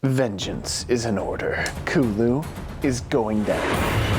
Vengeance is in order. Kulu is going down.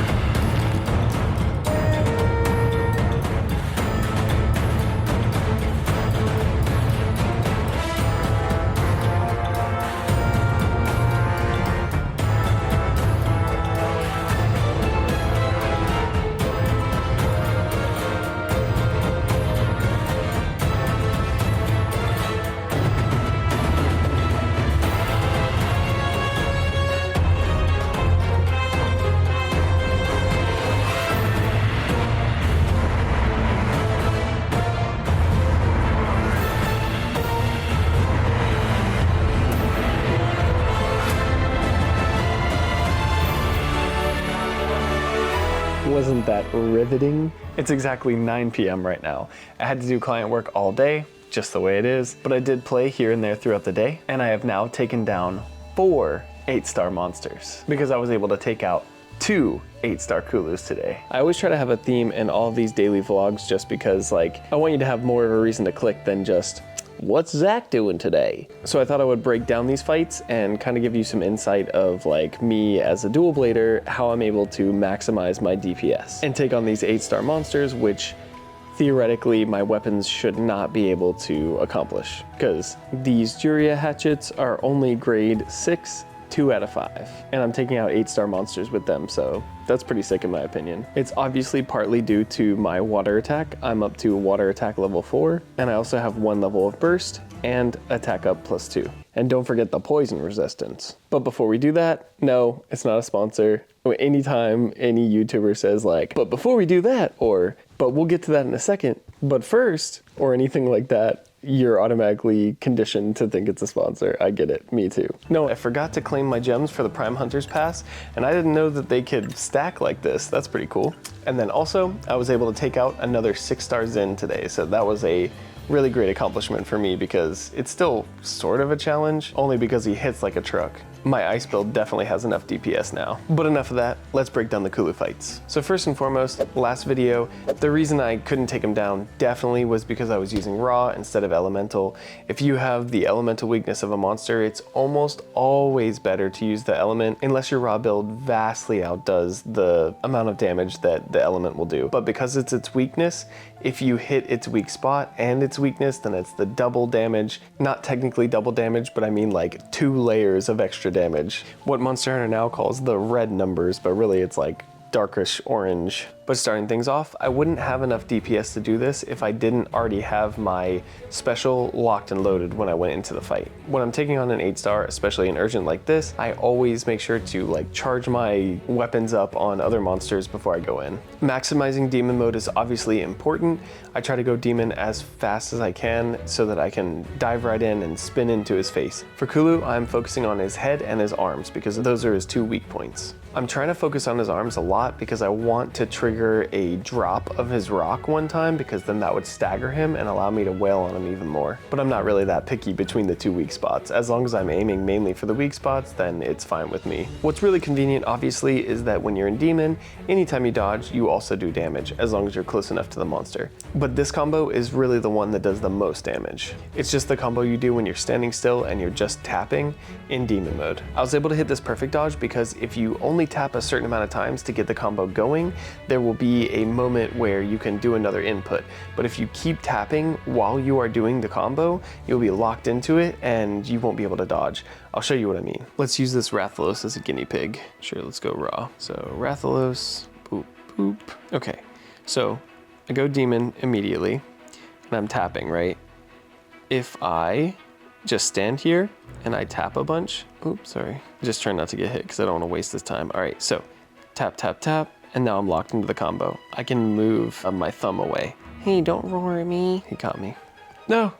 Wasn't that riveting? It's exactly 9 p.m. right now. I had to do client work all day, just the way it is, but I did play here and there throughout the day, and I have now taken down 4 8-star monsters because I was able to take out 2 8-star Kulus today. I always try to have a theme in all of these daily vlogs just because, like, I want you to have more of a reason to click than just, what's Zach doing today? So I thought I would break down these fights and kind of give you some insight of like me as a dual blader, how I'm able to maximize my DPS and take on these 8-star monsters, which theoretically my weapons should not be able to accomplish because these Juria hatchets are only grade 6, 2 out of 5, and I'm taking out 8-star monsters with them, so that's pretty sick in my opinion. It's obviously partly due to my water attack. I'm up to water attack level 4, and I also have 1 level of burst and attack up +2. And don't forget the poison resistance. But before we do that, no, it's not a sponsor. Anytime any YouTuber says like, but before we do that, or, but we'll get to that in a second, but first, or anything like that, you're automatically conditioned to think it's a sponsor. I get it, me too. No, I forgot to claim my gems for the Prime Hunters Pass, and I didn't know that they could stack like this. That's pretty cool. And then also, I was able to take out another 6-star Zen today, so that was a really great accomplishment for me because it's still sort of a challenge, only because he hits like a truck. My ice build definitely has enough DPS now. But enough of that, let's break down the Kulu fights. So first and foremost, last video, the reason I couldn't take him down definitely was because I was using raw instead of elemental. If you have the elemental weakness of a monster, it's almost always better to use the element unless your raw build vastly outdoes the amount of damage that the element will do. But because it's its weakness, if you hit its weak spot and its weakness, then it's the double damage. Not technically double damage, but I mean like 2 layers of extra damage. What Monster Hunter now calls the red numbers, but really it's like darkish orange. But starting things off, I wouldn't have enough DPS to do this if I didn't already have my special locked and loaded when I went into the fight. When I'm taking on an 8-star, especially an urgent like this, I always make sure to like charge my weapons up on other monsters before I go in. Maximizing demon mode is obviously important. I try to go demon as fast as I can so that I can dive right in and spin into his face. For Kulu, I'm focusing on his head and his arms because those are his 2 weak points. I'm trying to focus on his arms a lot because I want to trigger a drop of his rock one time because then that would stagger him and allow me to wail on him even more. But I'm not really that picky between the 2 weak spots. As long as I'm aiming mainly for the weak spots, then it's fine with me. What's really convenient, obviously, is that when you're in demon, anytime you dodge, you also do damage as long as you're close enough to the monster. But this combo is really the one that does the most damage. It's just the combo you do when you're standing still and you're just tapping in demon mode. I was able to hit this perfect dodge because if you only tap a certain amount of times to get the combo going, there will be a moment where you can do another input. But if you keep tapping while you are doing the combo, you'll be locked into it and you won't be able to dodge. I'll show you what I mean. Let's use this Rathalos as a guinea pig. Sure, let's go raw. So Rathalos, boop, boop. Okay, so I go demon immediately and I'm tapping, right? If I just stand here and I tap a bunch, oops, sorry. Just try not to get hit because I don't want to waste this time. All right, so tap, tap, tap, and now I'm locked into the combo. I can move my thumb away. Hey, don't roar at me. He caught me. No.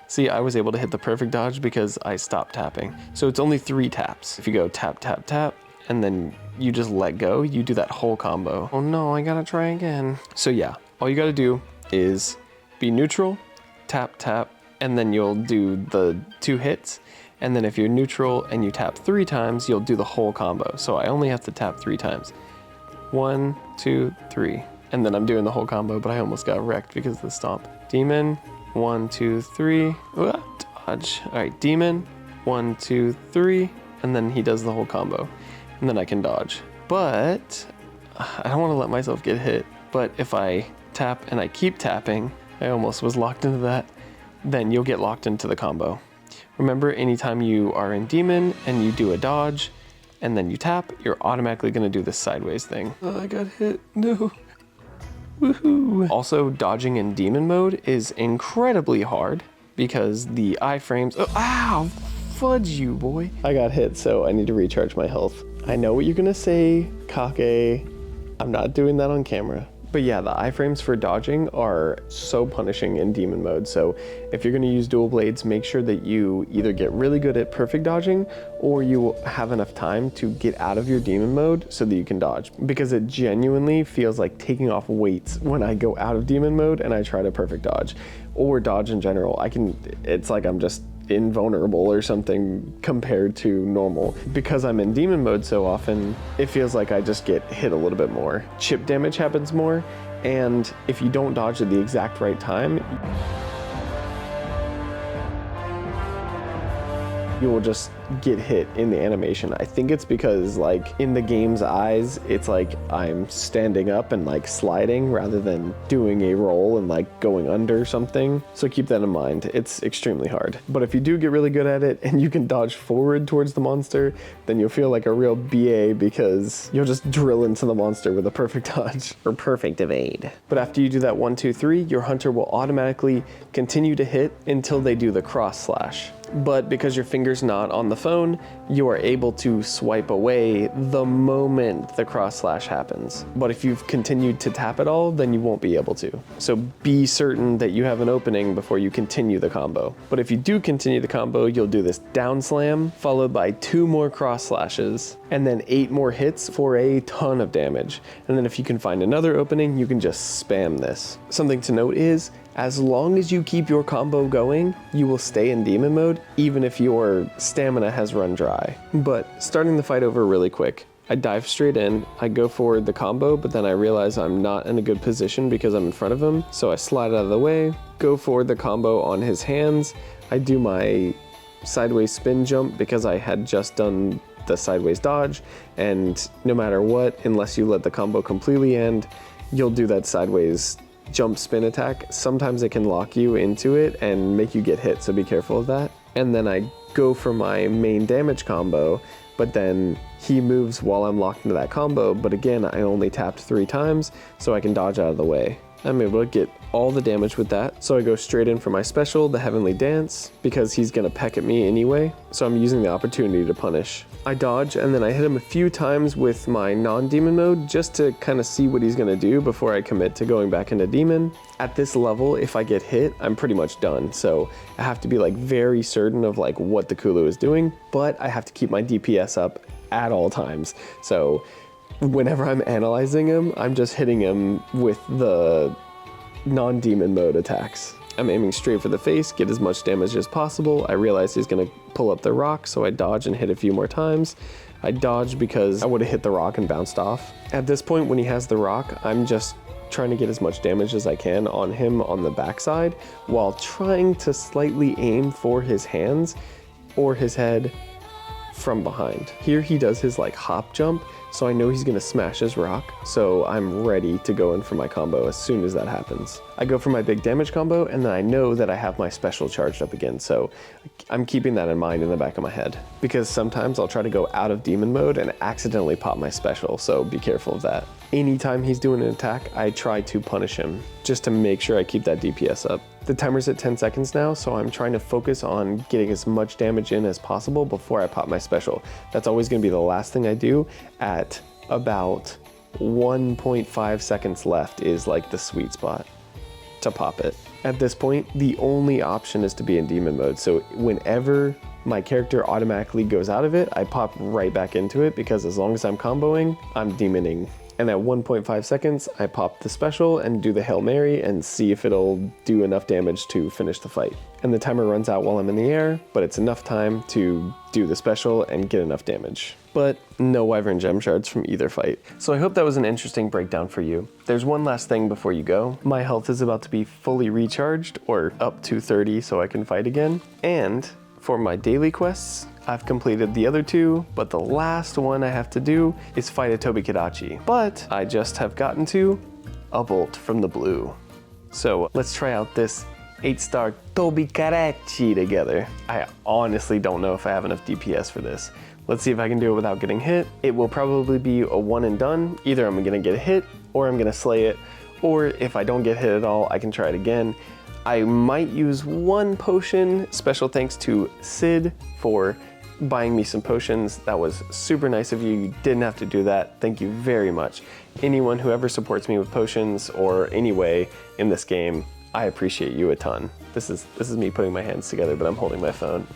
See, I was able to hit the perfect dodge because I stopped tapping. So it's only 3 taps. If you go tap, tap, tap, and then you just let go, you do that whole combo. Oh no, I gotta try again. So yeah, all you gotta do is be neutral, tap, tap, and then you'll do the 2 hits. And then if you're neutral and you tap 3 times, you'll do the whole combo. So I only have to tap 3 times. 1, 2, 3. And then I'm doing the whole combo, but I almost got wrecked because of the stomp. Demon, 1, 2, 3. Dodge. All right, demon, 1, 2, 3. and then he does the whole combo, and then I can dodge. But I don't want to let myself get hit. But if I tap and I keep tapping, I almost was locked into that, then you'll get locked into the combo. Remember, anytime you are in demon and you do a dodge and then you tap, you're automatically gonna do this sideways thing. Oh, I got hit, no. Woohoo. Also, dodging in demon mode is incredibly hard because the iframes, oh, ow, fudge you, boy. I got hit, so I need to recharge my health. I know what you're gonna say, Kake. I'm not doing that on camera. But yeah, the iframes for dodging are so punishing in demon mode. So if you're gonna use dual blades, make sure that you either get really good at perfect dodging or you have enough time to get out of your demon mode so that you can dodge. Because it genuinely feels like taking off weights when I go out of demon mode and I try to perfect dodge or dodge in general. It's like I'm just invulnerable or something compared to normal. Because I'm in demon mode so often, it feels like I just get hit a little bit more. Chip damage happens more, and if you don't dodge at the exact right time, you will just get hit in the animation. I think it's because like in the game's eyes, it's like I'm standing up and like sliding rather than doing a roll and like going under something. So keep that in mind. It's extremely hard. But if you do get really good at it and you can dodge forward towards the monster, then you'll feel like a real BA because you'll just drill into the monster with a perfect dodge or perfect evade. But after you do that 1, 2, 3, your hunter will automatically continue to hit until they do the cross slash. But because your finger's not on the phone, you are able to swipe away the moment the cross slash happens. But if you've continued to tap it all, then you won't be able to. So be certain that you have an opening before you continue the combo. But if you do continue the combo, you'll do this down slam, followed by 2 more cross slashes, and then 8 more hits for a ton of damage. And then if you can find another opening, you can just spam this. Something to note is, as long as you keep your combo going, you will stay in demon mode, even if your stamina has run dry. But starting the fight over really quick, I dive straight in, I go for the combo, but then I realize I'm not in a good position because I'm in front of him, so I slide out of the way, go for the combo on his hands, I do my sideways spin jump because I had just done the sideways dodge, and no matter what, unless you let the combo completely end, you'll do that sideways jump spin attack. Sometimes it can lock you into it and make you get hit, so be careful of that. And then I go for my main damage combo, but then he moves while I'm locked into that combo, but again, I only tapped 3 times, so I can dodge out of the way. I'm able to get all the damage with that, so I go straight in for my special, the Heavenly Dance, because he's gonna peck at me anyway, so I'm using the opportunity to punish. I dodge, and then I hit him a few times with my non-demon mode, just to kind of see what he's gonna do before I commit to going back into demon. At this level, if I get hit, I'm pretty much done, so I have to be like very certain of like what the Kulu is doing, but I have to keep my DPS up at all times, so whenever I'm analyzing him, I'm just hitting him with the non-demon mode attacks. I'm aiming straight for the face, get as much damage as possible. I realize he's gonna pull up the rock, so I dodge and hit a few more times. I dodge because I would have hit the rock and bounced off. At this point, when he has the rock, I'm just trying to get as much damage as I can on him on the backside, while trying to slightly aim for his hands or his head from behind. Here he does his like hop jump, so I know he's gonna smash his rock, so I'm ready to go in for my combo as soon as that happens. I go for my big damage combo, and then I know that I have my special charged up again, so I'm keeping that in mind in the back of my head. Because sometimes I'll try to go out of demon mode and accidentally pop my special, so be careful of that. Anytime he's doing an attack, I try to punish him, just to make sure I keep that DPS up. The timer's at 10 seconds now, so I'm trying to focus on getting as much damage in as possible before I pop my special. That's always gonna be the last thing I do. At about 1.5 seconds left is like the sweet spot to pop it. At this point, the only option is to be in demon mode, so whenever my character automatically goes out of it, I pop right back into it, because as long as I'm comboing, I'm demoning. And at 1.5 seconds, I pop the special and do the Hail Mary and see if it'll do enough damage to finish the fight. And the timer runs out while I'm in the air, but it's enough time to do the special and get enough damage. But no Wyvern Gem Shards from either fight. So I hope that was an interesting breakdown for you. There's one last thing before you go. My health is about to be fully recharged, or up to 30 so I can fight again. And for my daily quests, I've completed the other 2, but the last one I have to do is fight a Tobikadachi. But I just have gotten to a Volt from the blue. So let's try out this 8-star Tobikadachi together. I honestly don't know if I have enough DPS for this. Let's see if I can do it without getting hit. It will probably be a one and done. Either I'm gonna get a hit or I'm gonna slay it, or if I don't get hit at all, I can try it again. I might use 1 potion. Special thanks to Sid for buying me some potions. That was super nice of you. You didn't have to do that. Thank you very much. Anyone who ever supports me with potions or any way in this game, I appreciate you a ton. This is me putting my hands together, but I'm holding my phone.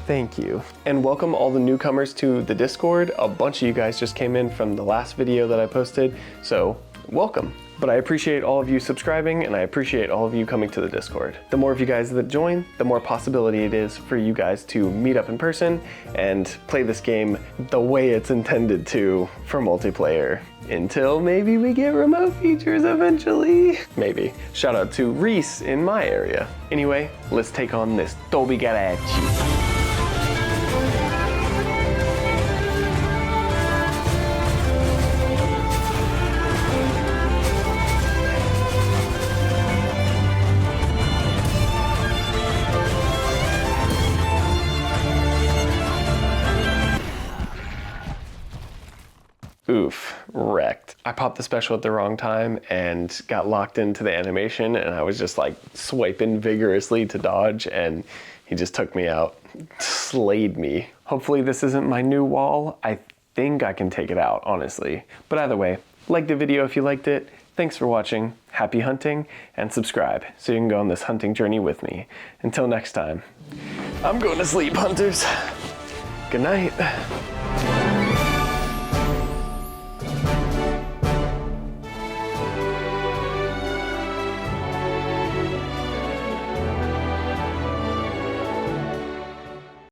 Thank you. And welcome all the newcomers to the Discord. A bunch of you guys just came in from the last video that I posted, so welcome. But I appreciate all of you subscribing, and I appreciate all of you coming to the Discord. The more of you guys that join, the more possibility it is for you guys to meet up in person and play this game the way it's intended to for multiplayer. Until maybe we get remote features eventually. Maybe. Shout out to Reese in my area. Anyway, let's take on this Tobikadachi. Oof, wrecked. I popped the special at the wrong time and got locked into the animation, and I was just like swiping vigorously to dodge, and he just took me out, slayed me. Hopefully this isn't my new wall. I think I can take it out, honestly. But either way, like the video if you liked it. Thanks for watching, happy hunting, and subscribe so you can go on this hunting journey with me. Until next time, I'm going to sleep, hunters. Good night.